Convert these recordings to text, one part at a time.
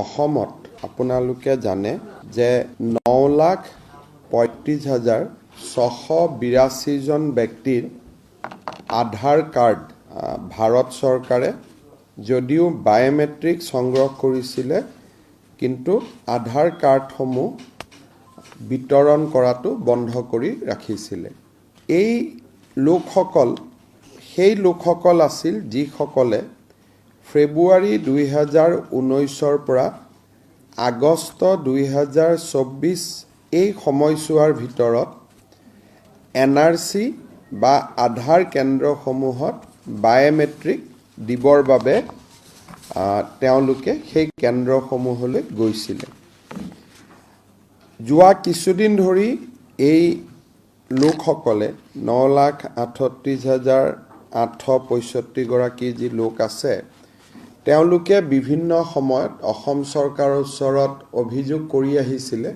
অসমত আপোনালোকে জানে যে 9,35,682 জন ব্যক্তিৰ আধাৰ কাৰ্ড ভাৰত চৰকাৰে যদিও বায়োমেট্ৰিক সংগ্ৰহ কৰিছিলে কিন্তু আধাৰ কাৰ্ডসমূহ বিতৰণ কৰাটো বন্ধ কৰি ৰাখিছিলে। এই লোকসকল সেই লোকসকল আছিল যিসকলে ফেব্ৰুৱাৰী 2019 পৰা আগষ্ট 2024 এই সময়ছোৱাৰ ভিতৰত NRC বা আধাৰ কেন্দ্ৰসমূহত বায়োমেট্ৰিক দিবৰ বাবে তেওঁলোকে সেই কেন্দ্ৰসমূহলৈ গৈছিলে। যোৱা কিছুদিন ধৰি এই লোকসকলে 9,38,865 গৰাকী যি লোক আছে তেওঁলোকে বিভিন্ন সময়ত অসম চৰকাৰৰ ওচৰত অভিযোগ কৰি আহিছিলে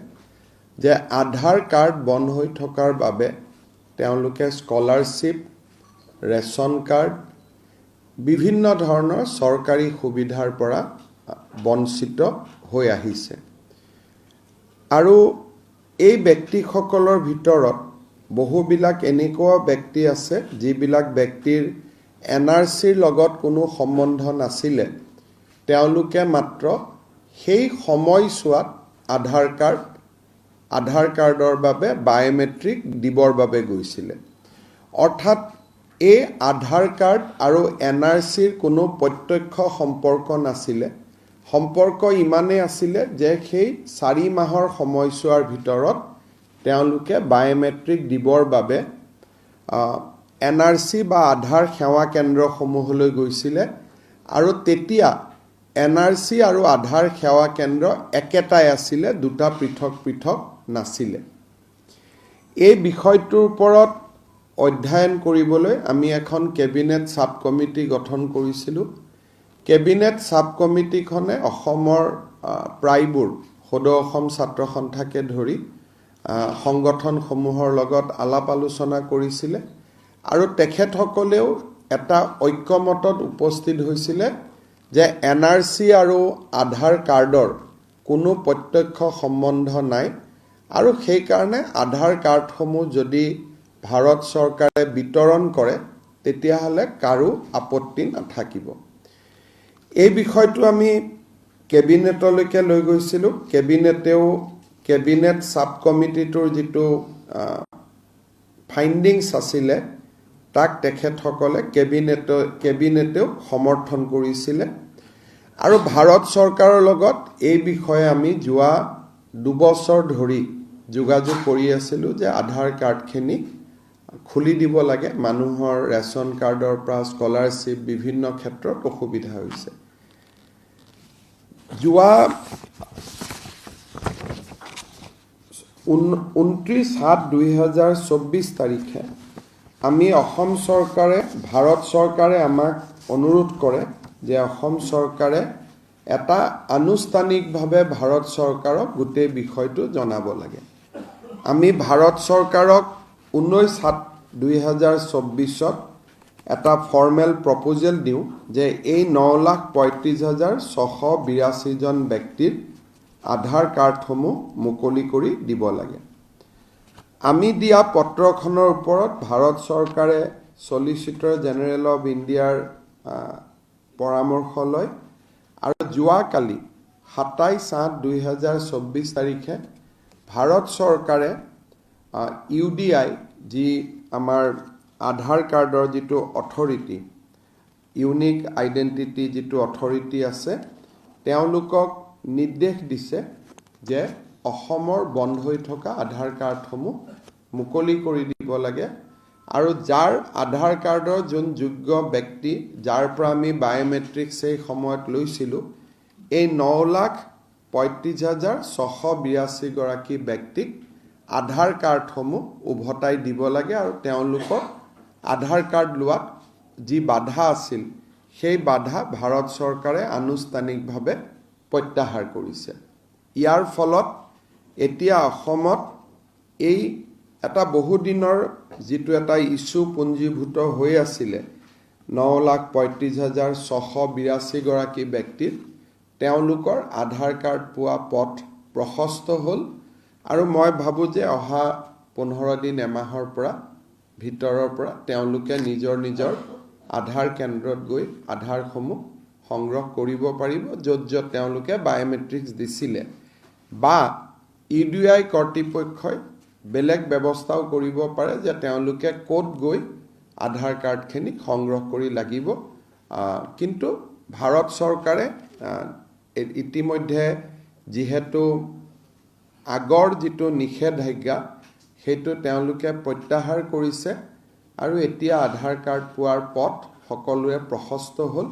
যে আধাৰ কাৰ্ড বন্ধ হৈ থকাৰ বাবে তেওঁলোকে স্কলাৰশ্বিপ, ৰেচন কাৰ্ড, বিভিন্ন ধৰণৰ চৰকাৰী সুবিধাৰ পৰা বঞ্চিত হৈ আহিছে। আৰু এই ব্যক্তিসকলৰ ভিতৰত বহুবিলাক এনেকুৱা ব্যক্তি আছে যিবিলাক ব্যক্তিৰ NRCৰ লগত কোনো সম্বন্ধ নাছিলে, তেওঁলোকে মাত্ৰ সেই সময়ছোৱাত আধাৰ কাৰ্ডৰ বাবে বায়োমেট্ৰিক দিবৰ বাবে গৈছিলে। অৰ্থাৎ এই আধাৰ কাৰ্ড আৰু NRCৰ কোনো প্ৰত্যক্ষ সম্পৰ্ক নাছিলে। সম্পৰ্ক ইমানেই আছিলে যে সেই 4 মাহৰ সময়ছোৱাৰ ভিতৰত তেওঁলোকে বায়োমেট্ৰিক দিবৰ বাবে NRC বা আধাৰ সেৱা কেন্দ্ৰসমূহলৈ গৈছিলে আৰু তেতিয়া NRC আৰু আধাৰ সেৱা কেন্দ্ৰ একেটাই আছিলে, দুটা পৃথক পৃথক নাছিলে। এই বিষয়টোৰ ওপৰত অধ্যয়ন কৰিবলৈ আমি এখন কেবিনেট সাব কমিটি গঠন কৰিছিলোঁ। কেবিনেট সাব কমিটিখনে অসমৰ প্ৰায়বোৰ সদৌ অসম ছাত্ৰ সন্থাকে ধৰি সংগঠনসমূহৰ লগত আলাপ আলোচনা কৰিছিলে আৰু তেখেতসকলেও এটা ঐক্যমতত উপস্থিত হৈছিলে যে NRC আৰু আধাৰ কাৰ্ডৰ কোনো প্ৰত্যক্ষ সম্বন্ধ নাই আৰু সেইকাৰণে আধাৰ কাৰ্ডসমূহ যদি ভাৰত চৰকাৰে বিতৰণ কৰে তেতিয়াহ'লে কাৰো আপত্তি নাথাকিব। এই বিষয়টো আমি কেবিনেটলৈকে লৈ গৈছিলোঁ। কেবিনেট সাব কমিটিটোৰ যিটো ফাইণ্ডিংছ আছিলে তাক তেখেতসকলে কেবিনেটেও সমৰ্থন কৰিছিলে আৰু ভাৰত চৰকাৰৰ লগত এই বিষয়ে আমি যোৱা 2 বছৰ ধৰি যোগাযোগ কৰি আছিলোঁ যে আধাৰ কাৰ্ডখিনি খুলি দিব লাগে। মানুহৰ ৰেচন কাৰ্ডৰ পৰা স্কলাৰশ্বিপ বিভিন্ন ক্ষেত্ৰত অসুবিধা হৈছে। যোৱা 29/7/2024 তাৰিখে আমি ভাৰত চৰকাৰে আমাক অনুৰোধ কৰে যে অসম চৰকাৰে এটা আনুষ্ঠানিকভাৱে ভাৰত চৰকাৰক গোটেই বিষয়টো জনাব লাগে। আমি ভাৰত চৰকাৰক 19/7/2024 এটা ফৰ্মেল প্ৰপ'জেল দিওঁ যে এই 9,35,682 জন ব্যক্তিৰ আধাৰ কাৰ্ডসমূহ মুকলি কৰি দিব লাগে। আমি দিয়া পত্ৰখনৰ ওপৰত ভাৰত চৰকাৰে চলিচিটৰ জেনেৰেল অৱ ইণ্ডিয়াৰ পৰামৰ্শ লয় আৰু যোৱাকালি 27/8/2024 তাৰিখে ভাৰত চৰকাৰে UDI যি আমাৰ আধাৰ কাৰ্ডৰ যিটো অথৰিটি, ইউনিক আইডেণ্টিটি যিটো অথৰিটি আছে, তেওঁলোকক নিৰ্দেশ দিছে যে অসমৰ বন্ধ হৈ থকা আধাৰ কাৰ্ডসমূহ মুকলি কৰি দিব লাগে আৰু যাৰ আধাৰ কাৰ্ডৰ যোন যোগ্য ব্যক্তি যাৰ পৰা আমি বায়োমেট্ৰিক সেই সময়ত লৈছিলোঁ, এই 9,35,682 গৰাকী ব্যক্তিক আধাৰ কাৰ্ডসমূহ উভতাই দিব লাগে আৰু তেওঁলোকক আধাৰ কাৰ্ড লোৱাত যি বাধা আছিল সেই বাধা ভাৰত চৰকাৰে আনুষ্ঠানিকভাৱে প্ৰত্যাহাৰ কৰিছে। ইয়াৰ ফলত এতিয়া অসমত এই এটা বহুদিনৰ যিটো এটা ইস্যু পুঞ্জীভূত হৈ আছিলে 9,35,682 গৰাকী ব্যক্তিৰ, তেওঁলোকৰ আধাৰ কাৰ্ড পোৱা পথ প্ৰশস্ত হ'ল আৰু মই ভাবোঁ যে অহা 15 দিন এমাহৰ পৰা ভিতৰৰ পৰা তেওঁলোকে নিজৰ নিজৰ আধাৰ কেন্দ্ৰত গৈ আধাৰসমূহ সংগ্ৰহ কৰিব পাৰিব য'ত য'ত তেওঁলোকে বায়োমেট্ৰিক্স দিছিলে বা UDI কৰ্তৃপক্ষই বেলেগ ব্যৱস্থাও কৰিব পাৰে যে তেওঁলোকে ক'ত গৈ আধাৰ কাৰ্ডখিনি সংগ্ৰহ কৰি লাগিব কিন্তু ভাৰত চৰকাৰে ইতিমধ্যে যিহেতু আগৰ যিটো নিষেধাজ্ঞা সেইটো তেওঁলোকে প্ৰত্যাহাৰ কৰিছে আৰু এতিয়া আধাৰ কাৰ্ড পোৱাৰ পথ সকলোৱে প্ৰশস্ত হ'ল